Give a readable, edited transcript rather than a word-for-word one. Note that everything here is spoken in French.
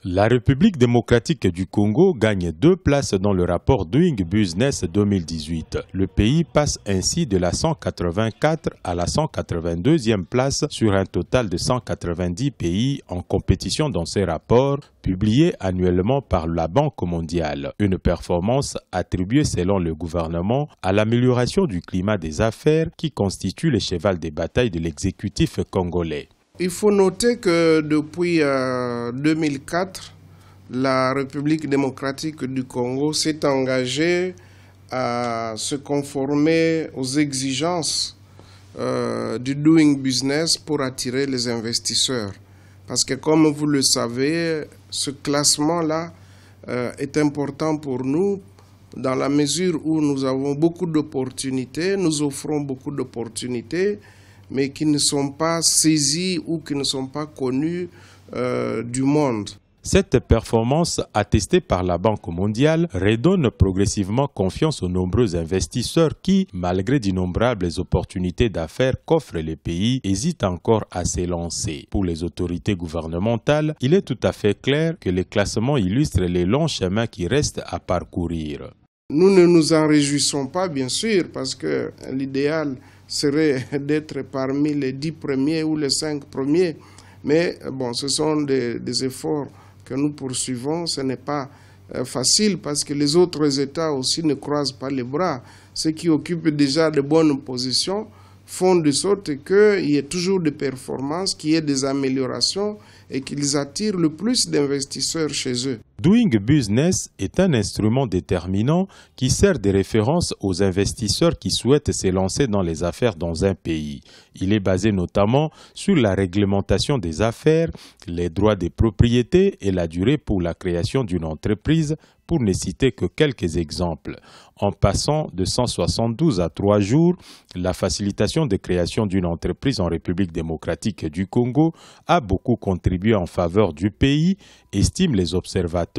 La République démocratique du Congo gagne 2 places dans le rapport Doing Business 2018. Le pays passe ainsi de la 184 à la 182e place sur un total de 190 pays en compétition dans ces rapports publiés annuellement par la Banque mondiale. Une performance attribuée selon le gouvernement à l'amélioration du climat des affaires qui constitue le cheval de bataille de l'exécutif congolais. Il faut noter que depuis 2004, la République démocratique du Congo s'est engagée à se conformer aux exigences du Doing Business pour attirer les investisseurs. Parce que comme vous le savez, ce classement-là est important pour nous dans la mesure où nous avons beaucoup d'opportunités, nous offrons beaucoup d'opportunités, mais qui ne sont pas saisis ou qui ne sont pas connus du monde. Cette performance, attestée par la Banque mondiale, redonne progressivement confiance aux nombreux investisseurs qui, malgré d'innombrables opportunités d'affaires qu'offrent les pays, hésitent encore à s'élancer. Pour les autorités gouvernementales, il est tout à fait clair que les classements illustrent les longs chemins qui restent à parcourir. Nous ne nous en réjouissons pas, bien sûr, parce que l'idéal serait d'être parmi les 10 premiers ou les 5 premiers. Mais bon, ce sont des efforts que nous poursuivons. Ce n'est pas facile parce que les autres États aussi ne croisent pas les bras. Ceux qui occupent déjà de bonnes positions font de sorte qu'il y ait toujours des performances, qu'il y ait des améliorations et qu'ils attirent le plus d'investisseurs chez eux. Doing Business est un instrument déterminant qui sert de référence aux investisseurs qui souhaitent s'élancer dans les affaires dans un pays. Il est basé notamment sur la réglementation des affaires, les droits des propriétés et la durée pour la création d'une entreprise, pour ne citer que quelques exemples. En passant de 172 à 3 jours, la facilitation de création d'une entreprise en République démocratique du Congo a beaucoup contribué en faveur du pays, estiment les observateurs.